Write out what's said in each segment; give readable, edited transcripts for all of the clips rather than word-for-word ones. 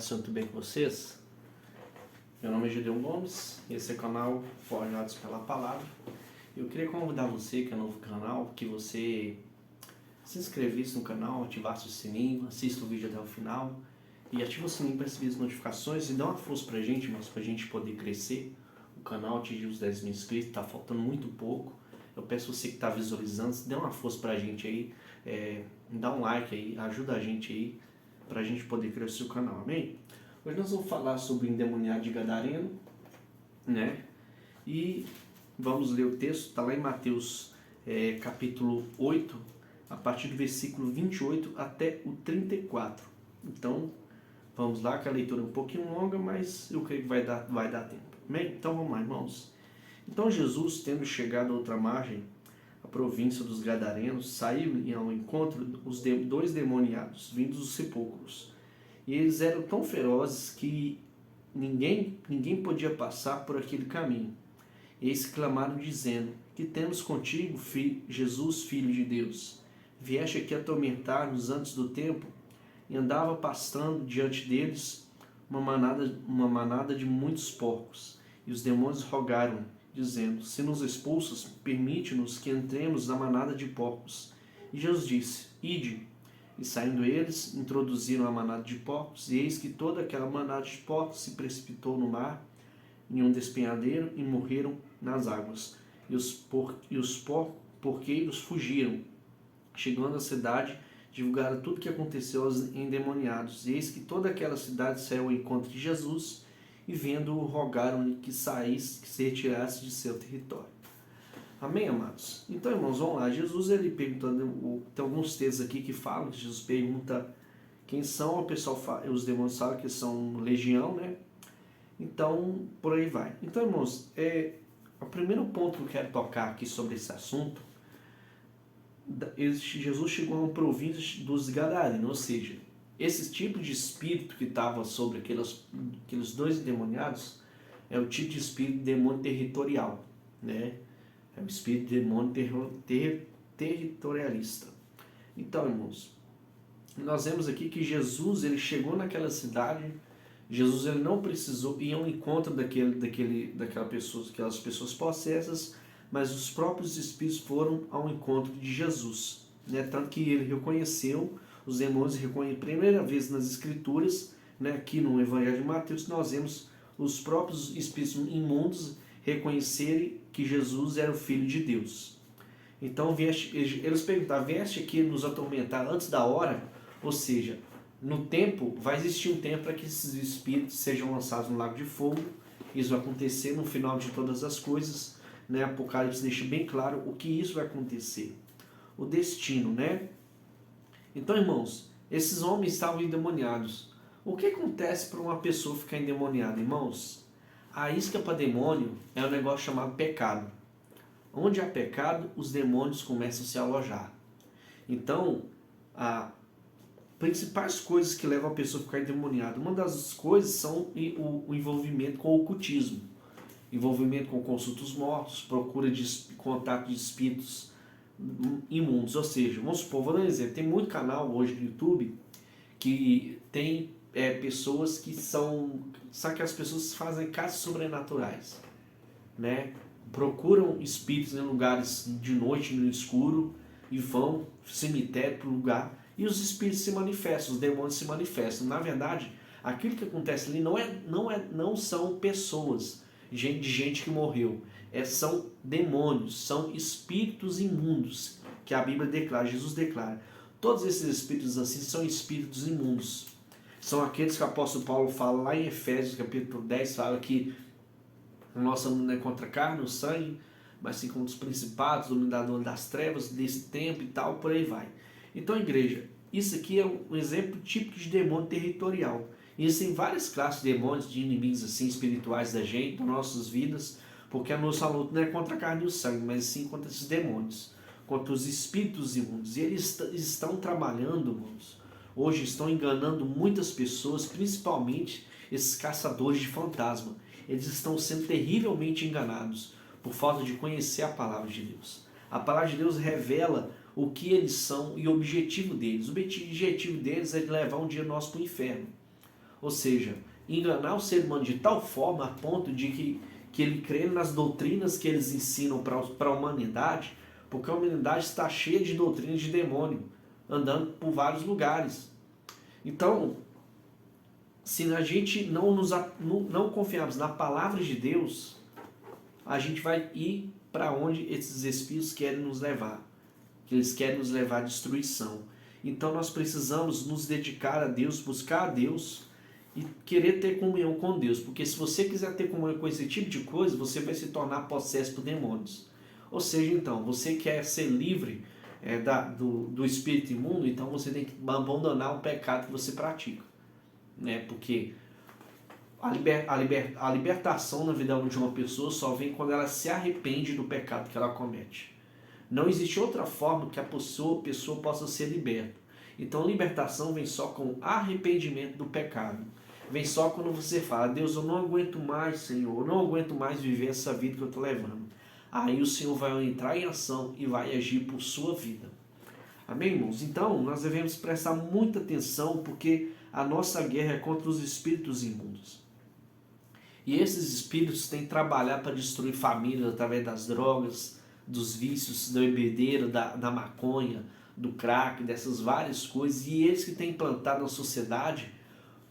Senhor, tudo bem com vocês? Meu nome é Gideon Gomes, esse é o canal Forjados pela Palavra. Eu queria convidar você que é novo no canal, que você se inscrevesse no canal, ativasse o sininho, assista o vídeo até o final e ativa o sininho para receber as notificações e dá uma força pra gente, mas pra gente poder crescer. O canal atingir os 10 mil inscritos, tá faltando muito pouco. Eu peço você que está visualizando, dê uma força pra gente aí, dá um like aí, ajuda a gente aí, pra gente poder crescer o canal, amém? Hoje nós vamos falar sobre o endemoniado de Gadareno, né? E vamos ler o texto, está lá em Mateus capítulo 8, a partir do versículo 28 até o 34. Então, vamos lá, que a leitura é um pouquinho longa, mas eu creio que vai dar tempo. Amém? Então vamos lá, irmãos. Então Jesus, tendo chegado à outra margem, a província dos Gadarenos, saiu ao encontro os dois demoniados, vindos dos sepulcros. E eles eram tão ferozes que ninguém podia passar por aquele caminho. Eles clamaram dizendo: que temos contigo, Jesus, Filho de Deus? Vieste aqui atormentar-nos antes do tempo? E andava pastando diante deles uma manada de muitos porcos. E os demônios rogaram, dizendo: se nos expulsas, permite-nos que entremos na manada de porcos. E Jesus disse: ide. E saindo eles, introduziram a manada de porcos, e eis que toda aquela manada de porcos se precipitou no mar, em um despenhadeiro, e morreram nas águas. E os porqueiros fugiram. Chegando à cidade, divulgaram tudo o que aconteceu aos endemoniados. E eis que toda aquela cidade saiu ao encontro de Jesus, e vendo-o, rogaram-lhe que saísse, que se retirasse de seu território. Amém, amados? Então, irmãos, vamos lá. Jesus, ele perguntando, tem alguns textos aqui que falam, que Jesus pergunta quem são, o pessoal fala, os demônios falam que são legião, né? Então, por aí vai. Então, irmãos, o primeiro ponto que eu quero tocar aqui sobre esse assunto, Jesus chegou a uma província dos Gadarenos, ou seja, esse tipo de espírito que estava sobre aqueles dois endemoniados é o tipo de espírito demônio territorial, né? É o espírito de demônio territorialista. Então, irmãos, nós vemos aqui que Jesus, ele chegou naquela cidade. Jesus, ele não precisou ir ao encontro daquelas pessoas possessas, mas os próprios espíritos foram ao encontro de Jesus, né? Tanto que ele reconheceu, os demônios reconhecem, primeira vez nas escrituras, né? Aqui no Evangelho de Mateus, nós vemos os próprios espíritos imundos reconhecerem que Jesus era o Filho de Deus. Então eles perguntaram: vieste aqui nos atormentar antes da hora? Ou seja, no tempo, vai existir um tempo para que esses espíritos sejam lançados no lago de fogo. Isso vai acontecer no final de todas as coisas, né? Apocalipse deixa bem claro o que isso vai acontecer. O destino, né? Então, irmãos, esses homens estavam endemoniados. O que acontece para uma pessoa ficar endemoniada, irmãos? A isca para demônio é um negócio chamado pecado. Onde há pecado, os demônios começam a se alojar. Então, as principais coisas que levam a pessoa a ficar endemoniada, uma das coisas são o envolvimento com o ocultismo, envolvimento com consultos mortos, procura de contato de espíritos imundos. Ou seja, vamos supor, vou dar um exemplo, tem muito canal hoje no YouTube que tem pessoas que são aquelas pessoas que fazem casos sobrenaturais, né? Procuram espíritos em lugares de noite, no escuro, e vão cemitério para o lugar, e os espíritos se manifestam, os demônios se manifestam. Na verdade, aquilo que acontece ali não são pessoas, gente que morreu, são demônios, são espíritos imundos, que a Bíblia declara, Jesus declara. Todos esses espíritos assim são espíritos imundos. São aqueles que o apóstolo Paulo fala lá em Efésios capítulo 10, fala que a nossa luta não é contra a carne ou sangue, mas sim contra os principados, dominadores das trevas, desse tempo e tal, por aí vai. Então, igreja, isso aqui é um exemplo típico de demônio territorial. Existem várias classes de demônios, de inimigos assim, espirituais da gente, das nossas vidas, porque a nossa luta não é contra a carne e o sangue, mas sim contra esses demônios, contra os espíritos imundos. E eles estão trabalhando, irmãos. Hoje estão enganando muitas pessoas, principalmente esses caçadores de fantasma. Eles estão sendo terrivelmente enganados por falta de conhecer a palavra de Deus. A palavra de Deus revela o que eles são e o objetivo deles. O objetivo deles é de levar um dia nosso para o inferno. Ou seja, enganar o ser humano de tal forma a ponto de que ele crê nas doutrinas que eles ensinam para a humanidade, porque a humanidade está cheia de doutrinas de demônio, andando por vários lugares. Então, se a gente não confiarmos na palavra de Deus, a gente vai ir para onde esses espíritos querem nos levar, que eles querem nos levar à destruição. Então nós precisamos nos dedicar a Deus, buscar a Deus e querer ter comunhão com Deus, porque se você quiser ter comunhão com esse tipo de coisa, você vai se tornar possesso por demônios. Ou seja, então, você quer ser livre do espírito imundo, então você tem que abandonar o pecado que você pratica, né? Porque a libertação na vida de uma pessoa só vem quando ela se arrepende do pecado que ela comete. Não existe outra forma que a pessoa possa ser liberta. Então, libertação vem só com arrependimento do pecado. Vem só quando você fala: Deus, eu não aguento mais, Senhor, eu não aguento mais viver essa vida que eu estou levando. Aí o Senhor vai entrar em ação e vai agir por sua vida. Amém, irmãos? Então, nós devemos prestar muita atenção, porque a nossa guerra é contra os espíritos imundos. E esses espíritos têm trabalhado para destruir famílias através das drogas, dos vícios, da bebedeira, da maconha, do crack, dessas várias coisas. E eles que têm implantado na sociedade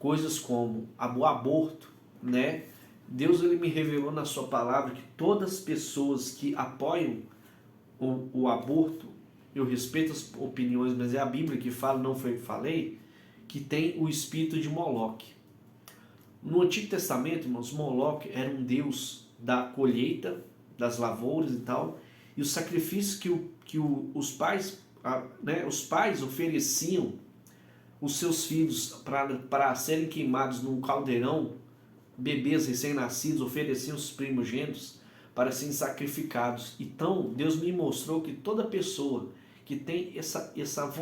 coisas como o aborto, né? Deus, ele me revelou na sua palavra que todas as pessoas que apoiam o aborto, eu respeito as opiniões, mas é a Bíblia que fala, não foi eu que falei, que tem o espírito de Moloque. No Antigo Testamento, irmãos, Moloque era um deus da colheita, das lavouras e tal, e os sacrifícios que os pais ofereciam os seus filhos para serem queimados num caldeirão, bebês recém-nascidos ofereciam os primogênitos para serem sacrificados. Então, Deus me mostrou que toda pessoa que tem essa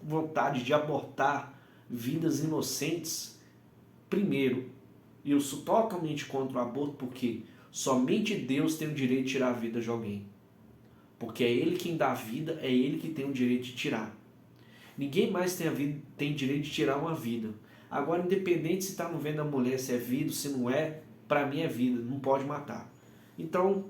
vontade de abortar vidas inocentes, primeiro, eu sou totalmente contra o aborto, porque somente Deus tem o direito de tirar a vida de alguém. Porque é Ele quem dá a vida, é Ele que tem o direito de tirar. Ninguém mais tem direito de tirar uma vida. Agora, independente se está no ventre da mulher, se é vida, se não é, para mim é vida, não pode matar. Então,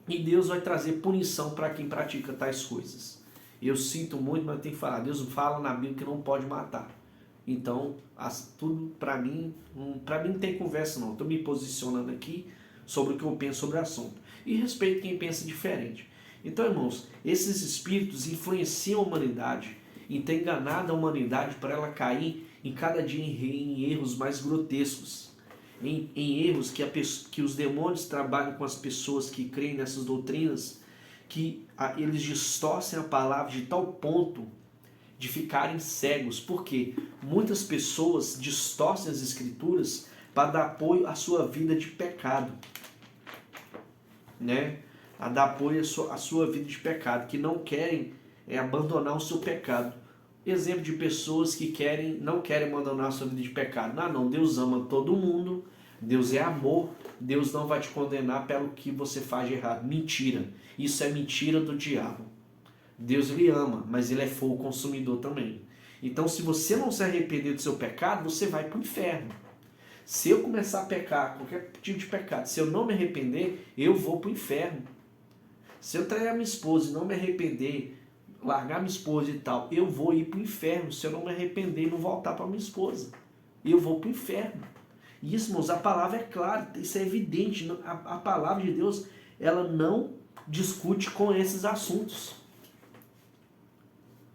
e Deus vai trazer punição para quem pratica tais coisas. Eu sinto muito, mas eu tenho que falar. Deus fala na Bíblia que não pode matar. Então, tudo para mim não tem conversa não. Estou me posicionando aqui sobre o que eu penso sobre o assunto. E respeito quem pensa diferente. Então, irmãos, esses espíritos influenciam a humanidade e têm enganado a humanidade para ela cair em cada dia em erros mais grotescos. Em erros que os demônios trabalham com as pessoas que creem nessas doutrinas, que eles distorcem a palavra de tal ponto de ficarem cegos. Porque muitas pessoas distorcem as escrituras para dar apoio à sua vida de pecado, né? A dar apoio à sua vida de pecado, que não querem abandonar o seu pecado. Exemplo de pessoas que não querem abandonar a sua vida de pecado. Não, Deus ama todo mundo, Deus é amor, Deus não vai te condenar pelo que você faz de errado. Mentira, isso é mentira do diabo. Deus lhe ama, mas ele é fogo consumidor também. Então, se você não se arrepender do seu pecado, você vai para o inferno. Se eu começar a pecar, qualquer tipo de pecado, se eu não me arrepender, eu vou para o inferno. Se eu trair a minha esposa e não me arrepender, largar minha esposa e tal, eu vou ir para o inferno. Se eu não me arrepender e não voltar para minha esposa, eu vou para o inferno. Isso, irmãos, a palavra é clara, isso é evidente. A palavra de Deus, ela não discute com esses assuntos.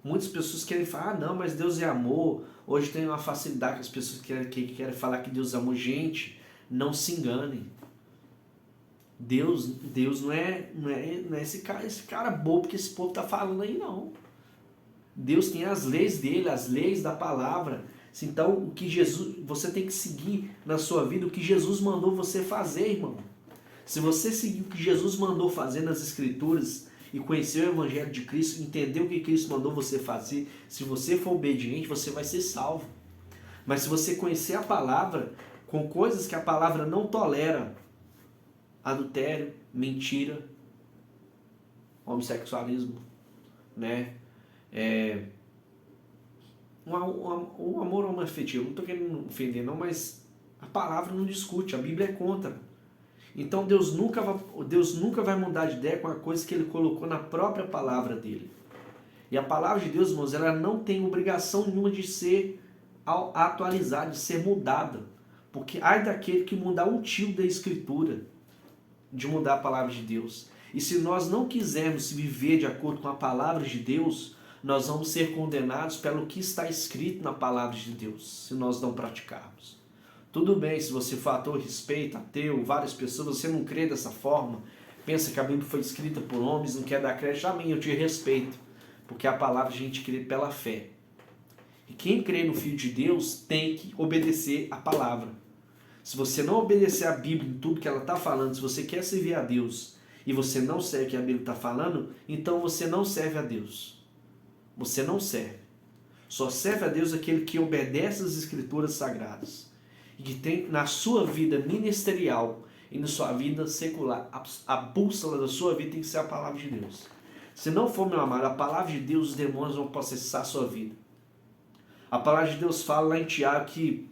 Muitas pessoas querem falar: não, mas Deus é amor. Hoje tem uma facilidade que as pessoas querem falar que Deus ama. Gente, não se enganem. Deus não é esse cara bobo que esse povo está falando aí, não. Deus tem as leis dele, as leis da palavra. Então, o que você tem que seguir na sua vida, o que Jesus mandou você fazer, irmão. Se você seguir o que Jesus mandou fazer nas Escrituras e conhecer o Evangelho de Cristo, entender o que Cristo mandou você fazer, se você for obediente, você vai ser salvo. Mas se você conhecer a palavra com coisas que a palavra não tolera, adultério, mentira, homossexualismo, né? o amor homoafetivo, não estou querendo ofender não, mas a palavra não discute, a Bíblia é contra. Então Deus nunca vai mudar de ideia com a coisa que Ele colocou na própria palavra dele. E a palavra de Deus, irmãos, ela não tem obrigação nenhuma de ser atualizada, de ser mudada. Porque ai daquele que mudar um tio da Escritura, de mudar a palavra de Deus. E se nós não quisermos viver de acordo com a palavra de Deus, nós vamos ser condenados pelo que está escrito na palavra de Deus, se nós não praticarmos. Tudo bem, se você for ateu, respeito, ateu, várias pessoas, você não crê dessa forma, pensa que a Bíblia foi escrita por homens, não quer dar crédito a mim, eu te respeito, porque a palavra a gente crê pela fé. E quem crê no Filho de Deus tem que obedecer a palavra. Se você não obedecer a Bíblia em tudo que ela está falando, se você quer servir a Deus e você não serve o que a Bíblia está falando, então você não serve a Deus. Você não serve. Só serve a Deus aquele que obedece às Escrituras Sagradas. E que tem na sua vida ministerial e na sua vida secular, a bússola da sua vida tem que ser a palavra de Deus. Se não for, meu amado, a palavra de Deus, os demônios vão processar a sua vida. A palavra de Deus fala lá em Tiago que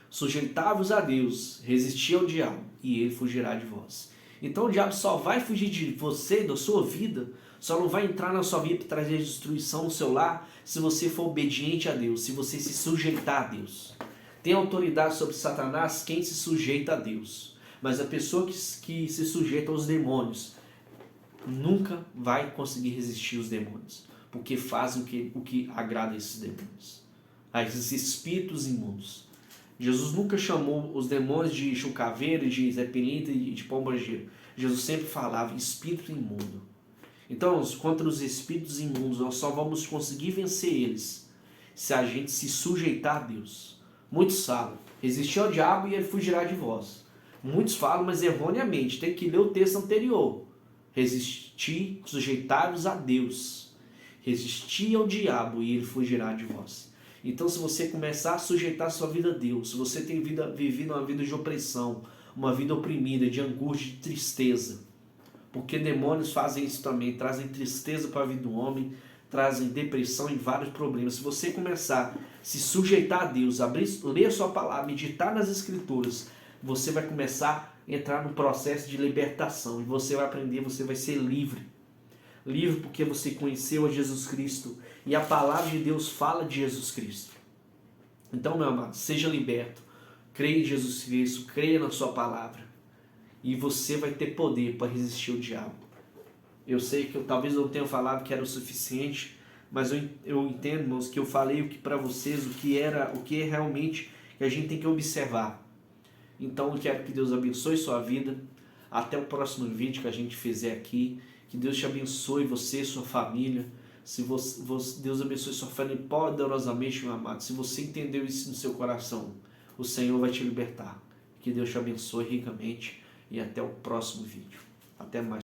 sujeitai-vos a Deus, resisti ao diabo, e ele fugirá de vós. Então o diabo só vai fugir de você, da sua vida, só não vai entrar na sua vida para trazer destruição no seu lar, se você for obediente a Deus, se você se sujeitar a Deus. Tem autoridade sobre Satanás quem se sujeita a Deus. Mas a pessoa que se sujeita aos demônios nunca vai conseguir resistir aos demônios, porque fazem o que agrada a esses demônios, a esses espíritos imundos. Jesus nunca chamou os demônios de chucaveiro, de Zé Pilintra e de pombageiro. Jesus sempre falava espírito imundo. Então, contra os espíritos imundos, nós só vamos conseguir vencer eles se a gente se sujeitar a Deus. Muitos falam, resistir ao diabo e ele fugirá de vós. Muitos falam, mas erroneamente, tem que ler o texto anterior. Resistir, sujeitar-vos a Deus. Resistir ao diabo e ele fugirá de vós. Então, se você começar a sujeitar a sua vida a Deus, se você tem vivido uma vida de opressão, uma vida oprimida, de angústia, de tristeza, porque demônios fazem isso também, trazem tristeza para a vida do homem, trazem depressão e vários problemas. Se você começar a se sujeitar a Deus, ler a sua palavra, meditar nas Escrituras, você vai começar a entrar no processo de libertação, e você vai aprender, você vai ser livre. Livre porque você conheceu a Jesus Cristo e a palavra de Deus fala de Jesus Cristo. Então, meu amado, seja liberto. Creia em Jesus Cristo, creia na sua palavra. E você vai ter poder para resistir ao diabo. Eu sei que talvez eu tenha falado que era o suficiente, mas eu entendo, irmãos, que eu falei o que para vocês, o que é realmente que a gente tem que observar. Então, eu quero que Deus abençoe sua vida. Até o próximo vídeo que a gente fizer aqui. Que Deus te abençoe, você e sua família. Deus abençoe sua família poderosamente, meu amado. Se você entendeu isso no seu coração, o Senhor vai te libertar. Que Deus te abençoe ricamente e até o próximo vídeo. Até mais.